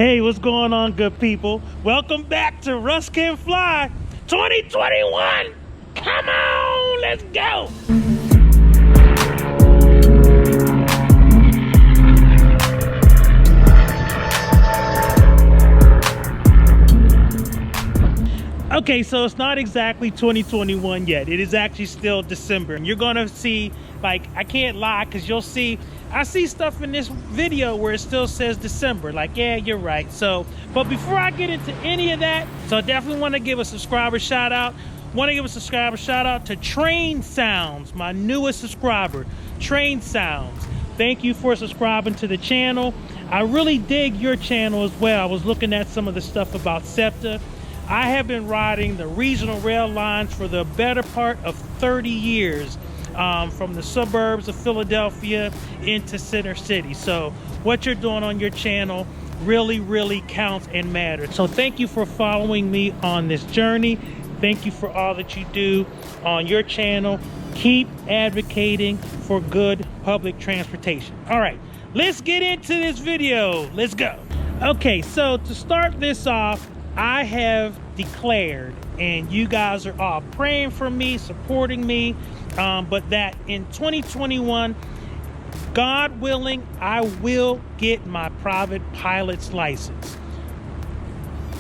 Hey, what's going on, good people? Welcome back to Russ Can Fly 2021. Come on, let's go. Okay, so it's not exactly 2021 yet. It is actually still December. And you're gonna see, like, I can't lie, because you'll see, I see stuff in this video where it still says December. Like, yeah, you're right. So, but before I get into any of that, so I definitely want to give a subscriber shout out. Want to give a subscriber shout out to Train Sounds, my newest subscriber, Train Sounds. Thank you for subscribing to the channel. I really dig your channel as well. I was looking at some of the stuff about SEPTA. I have been riding the regional rail lines for the better part of 30 years, from the suburbs of Philadelphia into Center City. So what you're doing on your channel really counts and matters. So thank you for following me on this journey. Thank you for all that you do on your channel. Keep advocating for good public transportation. All right, let's get into this video. Let's go. Okay, so to start this off, I have declared, and you guys are all praying for me, supporting me, but that in 2021, God willing, I will get my private pilot's license.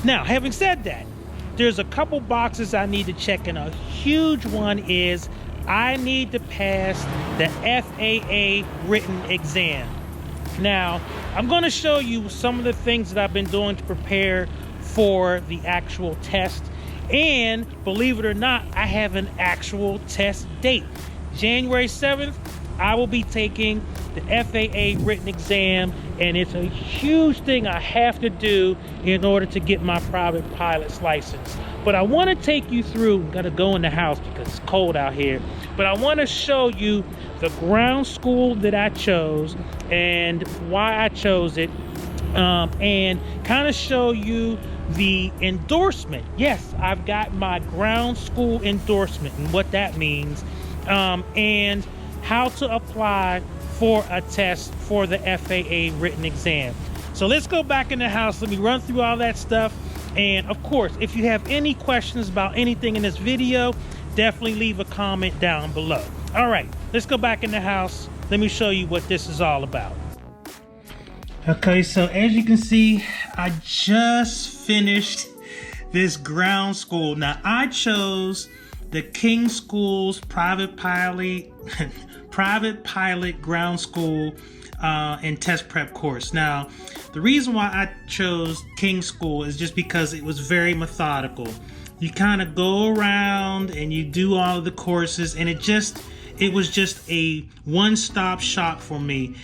Now, having said that, there's a couple boxes I need to check, and a huge one is I need to pass the FAA written exam. Now, I'm going to show you some of the things that I've been doing to prepare for the actual test, and believe it or not, I have an actual test date. January 7th, I will be taking the FAA written exam, and it's a huge thing I have to do in order to get my private pilot's license. But I want to take you through, gotta go in the house because it's cold out here, but I want to show you the ground school that I chose and why I chose it, and kind of show you the endorsement. Yes, I've got my ground school endorsement and what that means, and how to apply for a test for the FAA written exam. So let's go back in the house. Let me run through all that stuff. And of course, if you have any questions about anything in this video, definitely leave a comment down below. All right, let's go back in the house. Let me show you what this is all about. Okay, so as you can see, I just finished this ground school. Now, I chose the King School's private pilot ground school and test prep course. Now, the reason why I chose King School is just because it was very methodical. You kind of go around and you do all of the courses, and it was just a one-stop shop for me.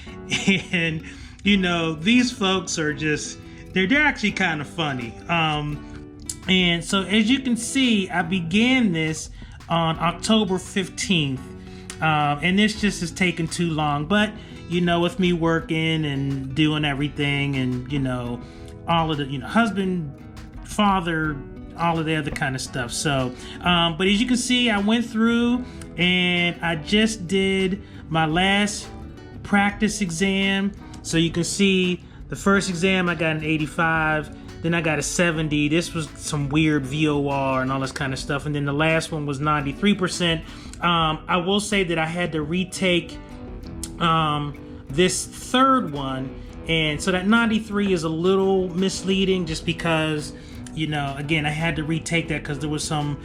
And you know, these folks are just, they're actually kind of funny. And so as you can see, I began this on October 15th. And this just has taken too long, but you know, with me working and doing everything and, you know, all of the, you know, husband, father, all of the other kind of stuff. So, but as you can see, I went through and I just did my last practice exam. So you can see the first exam, I got an 85, then I got a 70. This was some weird VOR and all this kind of stuff. And then the last one was 93%. I will say that I had to retake this third one. And so that 93 is a little misleading just because, you know, again, I had to retake that because there was some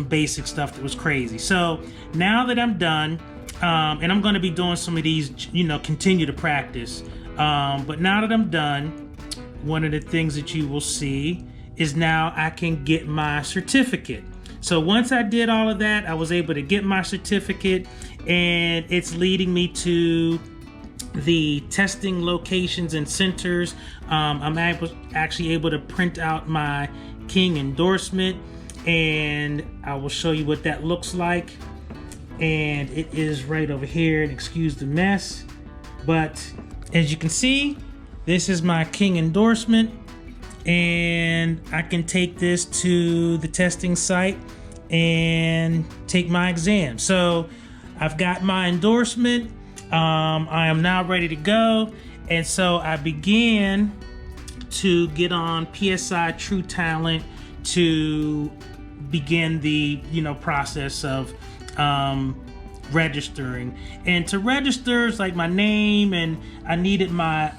basic stuff that was crazy. So now that I'm done, and I'm going to be doing some of these, you know, continue to practice. But now that I'm done, one of the things that you will see is now I can get my certificate. So once I did all of that, I was able to get my certificate, and it's leading me to the testing locations and centers. I'm actually able to print out my King endorsement, and I will show you what that looks like. And it is right over here, and excuse the mess, but as you can see, this is my King endorsement, and I can take this to the testing site and take my exam. So I've got my endorsement. I am now ready to go, and so I began to get on PSI True Talent to begin the process of registering. And to register is like my name, and I needed my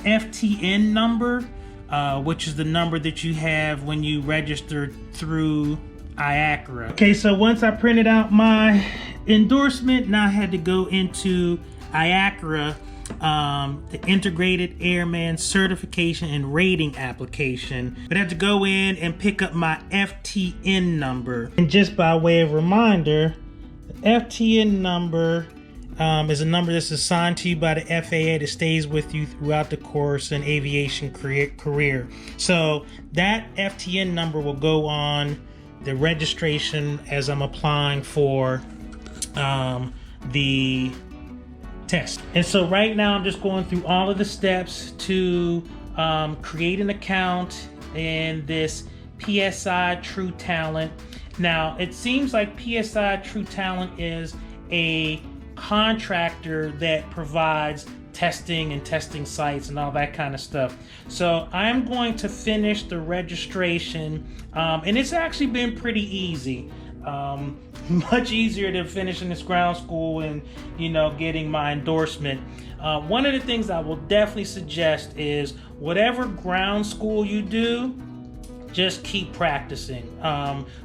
FTN number, which is the number that you have when you register through IACRA. Okay, so once I printed out my endorsement, now I had to go into IACRA, the Integrated Airman Certification and Rating application. But I had to go in and pick up my FTN number. And just by way of reminder, the FTN number is a number that's assigned to you by the FAA that stays with you throughout the course and aviation career. So that FTN number will go on the registration as I'm applying for the test. And so right now I'm just going through all of the steps to create an account in this PSI True Talent. Now it seems like PSI True Talent is a contractor that provides testing and testing sites and all that kind of stuff. So I'm going to finish the registration, and it's actually been pretty easy. Much easier than finishing this ground school and getting my endorsement. One of the things I will definitely suggest is whatever ground school you do, just keep practicing,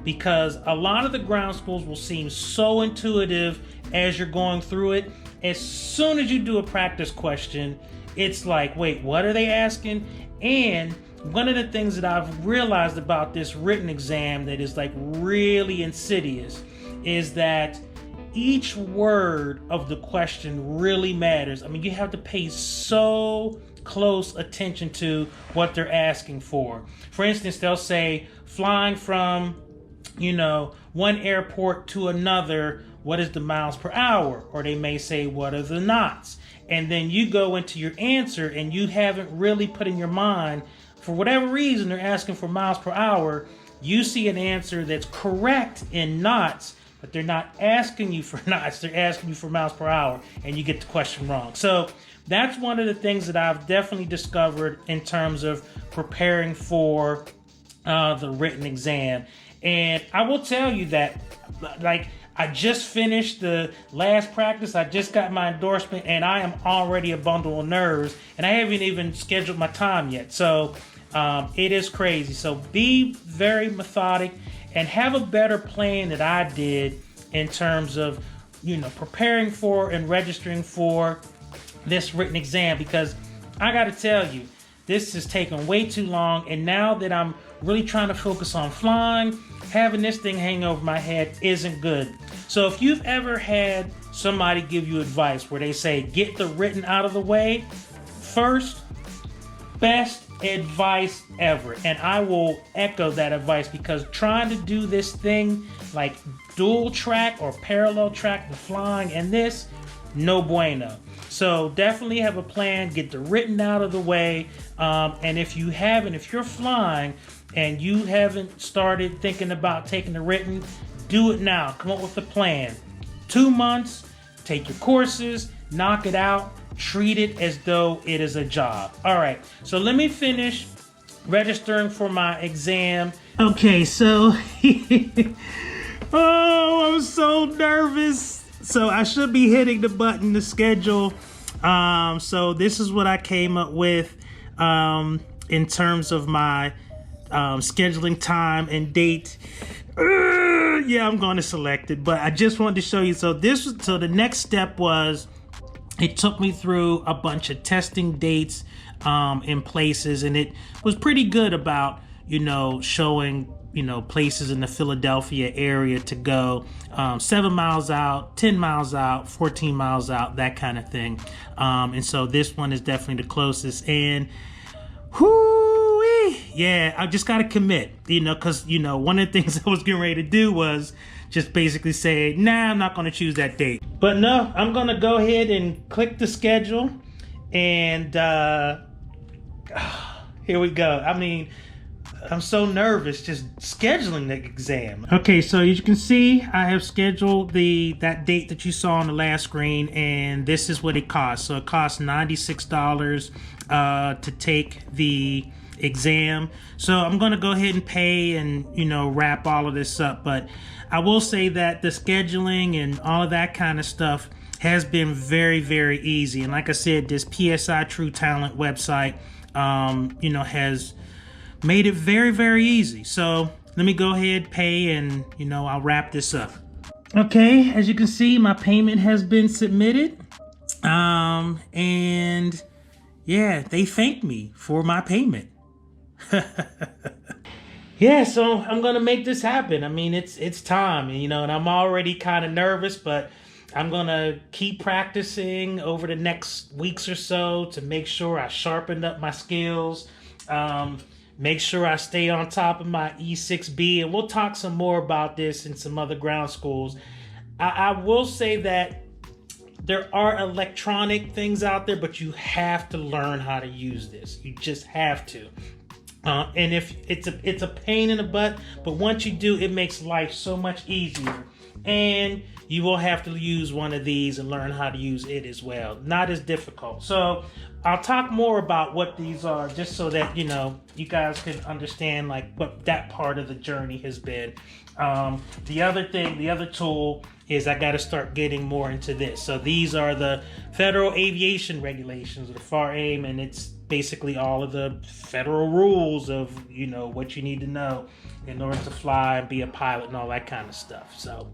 because a lot of the ground schools will seem so intuitive as you're going through it. As soon as you do a practice question, it's like, wait, what are they asking? And one of the things that I've realized about this written exam that is like really insidious is that each word of the question really matters. I mean, you have to pay so close attention to what they're asking for. For instance, they'll say flying from, one airport to another, what is the miles per hour? Or they may say, what are the knots? And then you go into your answer and you haven't really put in your mind, for whatever reason, they're asking for miles per hour. You see an answer that's correct in knots, but they're not asking you for knots. They're asking you for miles per hour, and you get the question wrong. So that's one of the things that I've definitely discovered in terms of preparing for the written exam. And I will tell you that, I just finished the last practice. I just got my endorsement, and I am already a bundle of nerves, and I haven't even scheduled my time yet. So it is crazy. So be very methodic and have a better plan than I did in terms of, preparing for and registering for this written exam, because I got to tell you, this has taken way too long. And now that I'm really trying to focus on flying, having this thing hang over my head isn't good. So if you've ever had somebody give you advice where they say, get the written out of the way first, best advice ever. And I will echo that advice, because trying to do this thing like dual track or parallel track the flying and this, no bueno. So definitely have a plan, get the written out of the way. And if you're flying and you haven't started thinking about taking the written, do it now. Come up with a plan. 2 months, take your courses, knock it out, treat it as though it is a job. All right, so let me finish registering for my exam. Okay, so, oh, I'm so nervous. So I should be hitting the button to schedule. So this is what I came up with in terms of my scheduling time and date. Yeah, I'm going to select it, but I just wanted to show you. So the next step was, it took me through a bunch of testing dates in places, and it was pretty good about, showing, places in the Philadelphia area to go, 7 miles out, 10 miles out, 14 miles out, that kind of thing. And so this one is definitely the closest. And yeah, I just got to commit, because, one of the things I was getting ready to do was just basically say, nah, I'm not going to choose that date. But no, I'm going to go ahead and click the schedule. And here we go. I mean, I'm so nervous just scheduling the exam. Okay, so as you can see, I have scheduled that date that you saw on the last screen, and this is what it costs. So it costs $96 to take the exam. So I'm going to go ahead and pay and, you know, wrap all of this up. But I will say that the scheduling and all of that kind of stuff has been very, very easy. And like I said, this PSI True Talent website, you know, has made it very, very easy. So let me go ahead, pay, and, you know, I'll wrap this up. Okay, as you can see, my payment has been submitted. And yeah, they thanked me for my payment. Yeah, so I'm gonna make this happen. I mean, it's time, you know, and I'm already kind of nervous, but I'm gonna keep practicing over the next weeks or so to make sure I sharpen up my skills, make sure I stay on top of my E6B, and we'll talk some more about this in some other ground schools. I will say that there are electronic things out there, but you have to learn how to use this. You just have to. And if it's a pain in the butt, but once you do, it makes life so much easier. And you will have to use one of these and learn how to use it as well. Not as difficult. So I'll talk more about what these are, just so that, you know, you guys can understand like what that part of the journey has been. The other tool is I got to start getting more into this. So these are the Federal Aviation Regulations, or the FAA, and it's basically all of the federal rules of, you know, what you need to know in order to fly and be a pilot and all that kind of stuff. So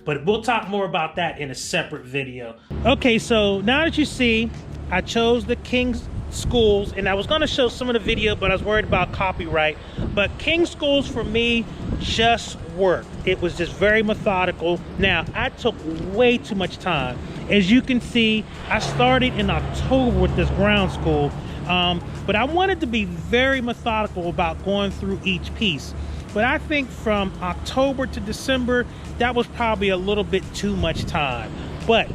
but we'll talk more about that in a separate video. Okay, so now that you see, I chose the King's Schools, and I was going to show some of the video, but I was worried about copyright. But King's Schools for me just worked. It was just very methodical. Now, I took way too much time. As you can see, I started in October with this ground school, but I wanted to be very methodical about going through each piece. But I think from October to December, that was probably a little bit too much time. But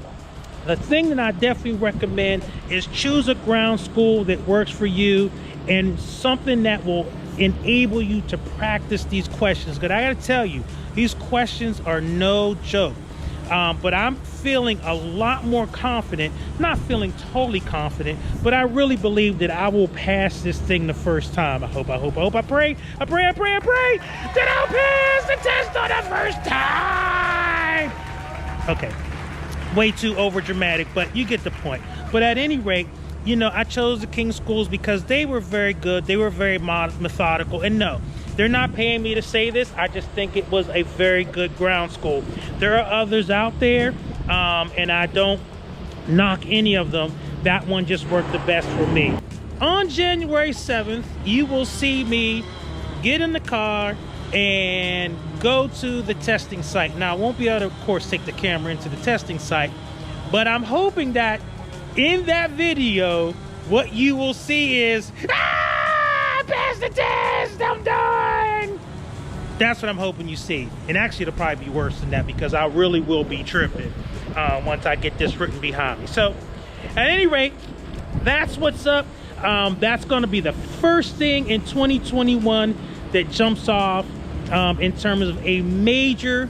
the thing that I definitely recommend is choose a ground school that works for you and something that will enable you to practice these questions. Because I gotta tell you, these questions are no joke. But I'm feeling a lot more confident, not feeling totally confident, but I really believe that I will pass this thing the first time. I hope, I pray that I'll pass the test on the first time. Okay, way too over dramatic, but you get the point. But at any rate, you know, I chose the King's Schools because they were very good. They were very methodical. And no, they're not paying me to say this. I just think it was a very good ground school. There are others out there, and I don't knock any of them. That one just worked the best for me. On January 7th, you will see me get in the car and go to the testing site. Now, I won't be able to, of course, take the camera into the testing site, but I'm hoping that in that video, what you will see is, I passed the test, I'm done. That's what I'm hoping you see. And actually, it'll probably be worse than that because I really will be tripping once I get this written behind me. So, at any rate, that's what's up. That's going to be the first thing in 2021 that jumps off in terms of a major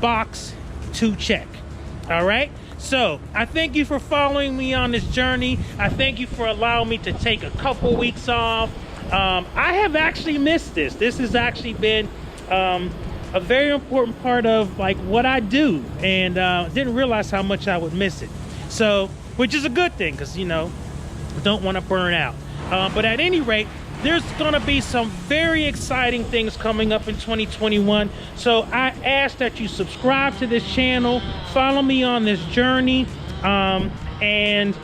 box to check. All right? So, I thank you for following me on this journey. I thank you for allowing me to take a couple weeks off. I have actually missed this. This has actually been a very important part of like what I do, and didn't realize how much I would miss it. So, which is a good thing, because, you know, don't want to burn out. But at any rate, there's gonna be some very exciting things coming up in 2021. So I ask that you subscribe to this channel, follow me on this journey, and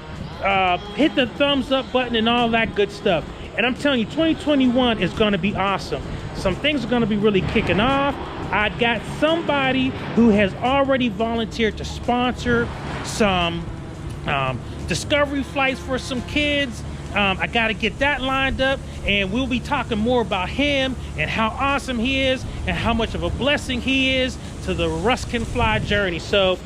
hit the thumbs up button and all that good stuff. And I'm telling you, 2021 is gonna be awesome. Some things are gonna be really kicking off. I got somebody who has already volunteered to sponsor some discovery flights for some kids. I got to get that lined up, and we'll be talking more about him and how awesome he is and how much of a blessing he is to the Russ Can Fly journey. So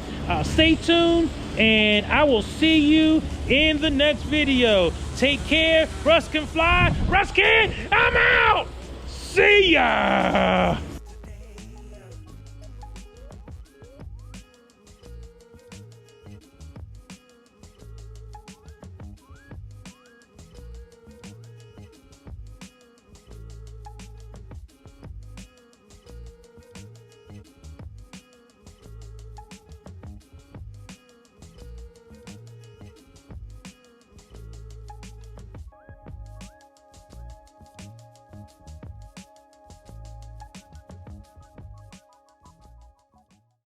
stay tuned. and I will see you in the next video. Take care. Russ can fly. Russ can. I'm out. See ya.